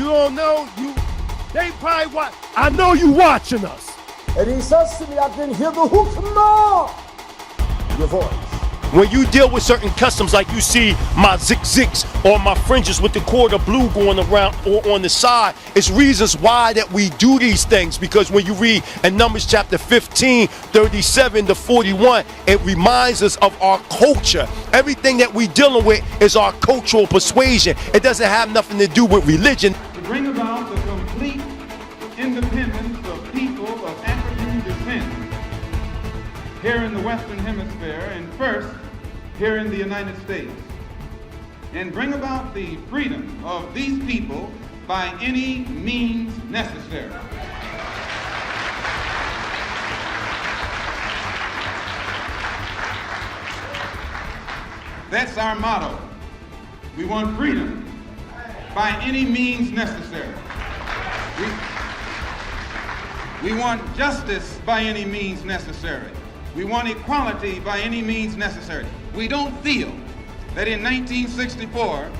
you don't know, they probably watch. I know you watching us. And he says to me, I can hear the hukmah, your voice. When you deal with certain customs, like you see my zigs or my fringes with the cord of blue going around or on the side, it's reasons why that we do these things. Because when you read in Numbers chapter 15, 37 to 41, it reminds us of our culture. Everything that we dealing with is our cultural persuasion. It doesn't have nothing to do with religion. To bring about the complete independence of people of African descent here in the Western Hemisphere, and first here in the United States, and bring about the freedom of these people by any means necessary. That's our motto. We want freedom by any means necessary. We want justice by any means necessary. We want equality by any means necessary. We don't feel that in 1964,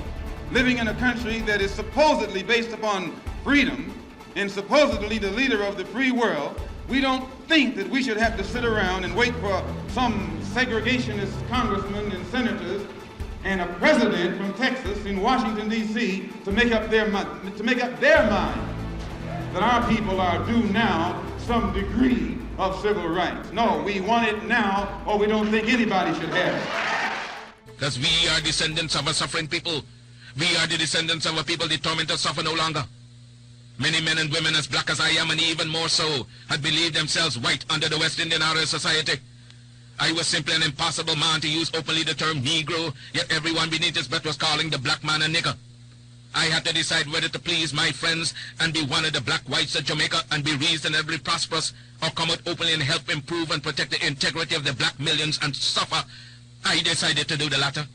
living in a country that is supposedly based upon freedom and supposedly the leader of the free world, we don't think that we should have to sit around and wait for some segregationist congressmen and senators and a president from Texas in Washington, D.C. to make up their mind that our people are due now some degree of civil rights. No, we want it now, or we don't think anybody should have it. Because we are descendants of a suffering people. We are the descendants of a people determined to suffer no longer. Many men and women as black as I am, and even more so, had believed themselves white under the West Indian Aryan Society. I was simply an impossible man to use openly the term Negro, yet everyone beneath his breath was calling the black man a nigger. I had to decide whether to please my friends and be one of the black whites of Jamaica and be reasonably prosperous, or come out openly and help improve and protect the integrity of the black millions and suffer. I decided to do the latter.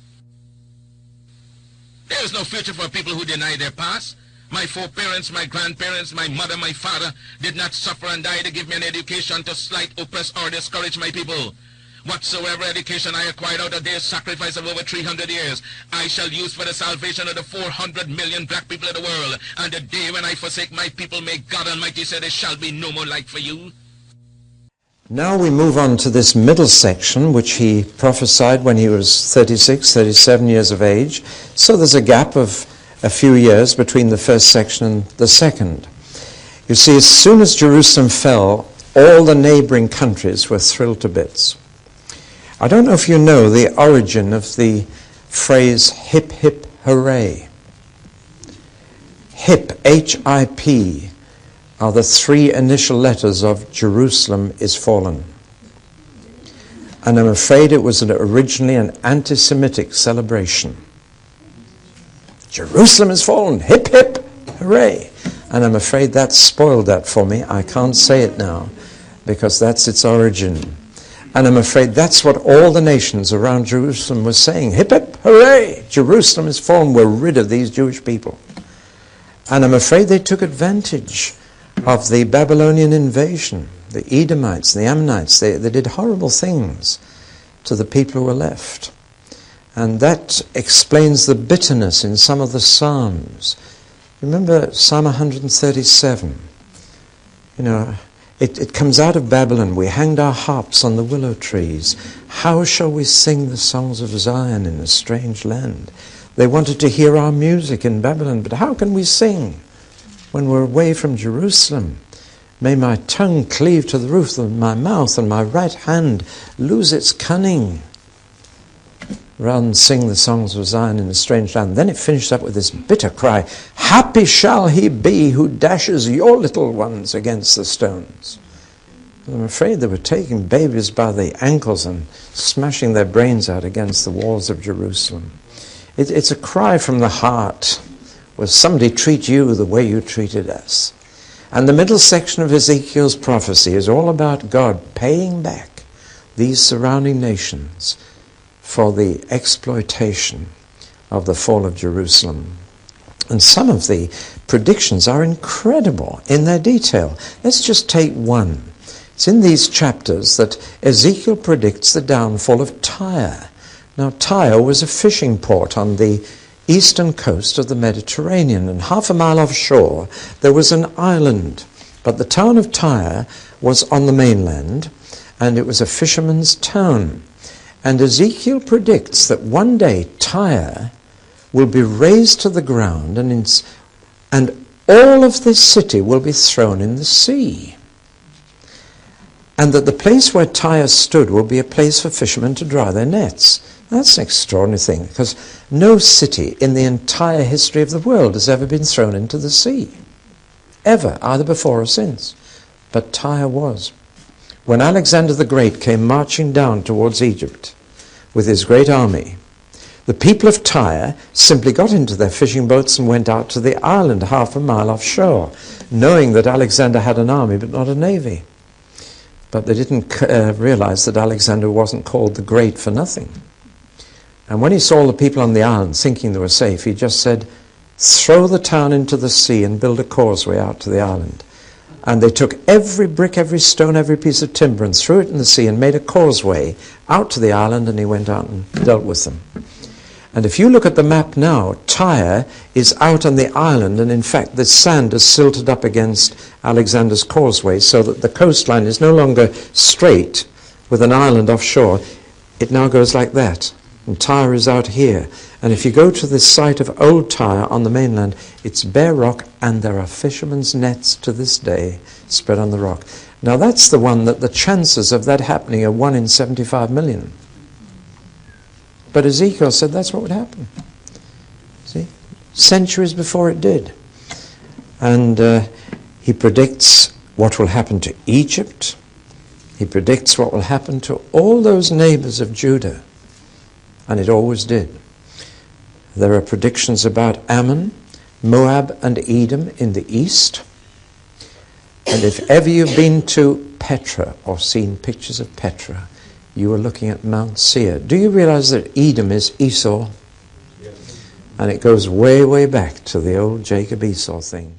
There is no future for people who deny their past. My foreparents, my grandparents, my mother, my father did not suffer and die to give me an education to slight, oppress, or discourage my people. Whatsoever education I acquired out of their sacrifice of over 300 years, I shall use for the salvation of the 400 million black people of the world. And the day when I forsake my people, may God Almighty say there shall be no more light for you. Now we move on to this middle section, which he prophesied when he was 36, 37 years of age. So there's a gap of a few years between the first section and the second. You see, as soon as Jerusalem fell, all the neighboring countries were thrilled to bits. I don't know if you know the origin of the phrase hip hip hooray. Hip, H-I-P, are the three initial letters of Jerusalem is fallen. And I'm afraid it was originally an anti-Semitic celebration. Jerusalem is fallen, hip hip hooray. And I'm afraid that spoiled that for me. I can't say it now because that's its origin. And I'm afraid that's what all the nations around Jerusalem were saying. Hip hip hooray! Jerusalem is fallen. We're rid of these Jewish people. And I'm afraid they took advantage of the Babylonian invasion. The Edomites, the Ammonites, they did horrible things to the people who were left. And that explains the bitterness in some of the Psalms. Remember Psalm 137? You know, it comes out of Babylon. We hanged our harps on the willow trees. How shall we sing the songs of Zion in a strange land? They wanted to hear our music in Babylon, but how can we sing when we're away from Jerusalem? May my tongue cleave to the roof of my mouth and my right hand lose its cunning, rather than sing the songs of Zion in a strange land. Then it finished up with this bitter cry, happy shall he be who dashes your little ones against the stones. I'm afraid they were taking babies by the ankles and smashing their brains out against the walls of Jerusalem. It's a cry from the heart. Will somebody treat you the way you treated us? And the middle section of Ezekiel's prophecy is all about God paying back these surrounding nations for the exploitation of the fall of Jerusalem. And some of the predictions are incredible in their detail. Let's just take one. It's in these chapters that Ezekiel predicts the downfall of Tyre. Now, Tyre was a fishing port on the eastern coast of the Mediterranean, and half a mile offshore there was an island. But the town of Tyre was on the mainland, and it was a fisherman's town. And Ezekiel predicts that one day Tyre will be razed to the ground, and all of this city will be thrown in the sea. And that the place where Tyre stood will be a place for fishermen to dry their nets. That's an extraordinary thing, because no city in the entire history of the world has ever been thrown into the sea. Ever, either before or since. But Tyre was. When Alexander the Great came marching down towards Egypt with his great army, the people of Tyre simply got into their fishing boats and went out to the island half a mile offshore, knowing that Alexander had an army but not a navy. But they didn't realize that Alexander wasn't called the Great for nothing. And when he saw the people on the island thinking they were safe, he just said, throw the town into the sea and build a causeway out to the island. And they took every brick, every stone, every piece of timber and threw it in the sea and made a causeway out to the island, and he went out and dealt with them. And if you look at the map now, Tyre is out on the island, and in fact the sand is silted up against Alexander's causeway so that the coastline is no longer straight with an island offshore. It now goes like that. And Tyre is out here. And if you go to the site of Old Tyre on the mainland, it's bare rock, and there are fishermen's nets to this day spread on the rock. Now that's the one that the chances of that happening are 1 in 75 million. But Ezekiel said that's what would happen. See? Centuries before it did. And he predicts what will happen to Egypt. He predicts what will happen to all those neighbors of Judah. And it always did. There are predictions about Ammon, Moab, and Edom in the east. And if ever you've been to Petra or seen pictures of Petra, you are looking at Mount Seir. Do you realize that Edom is Esau? Yes. And it goes way, way back to the old Jacob-Esau thing.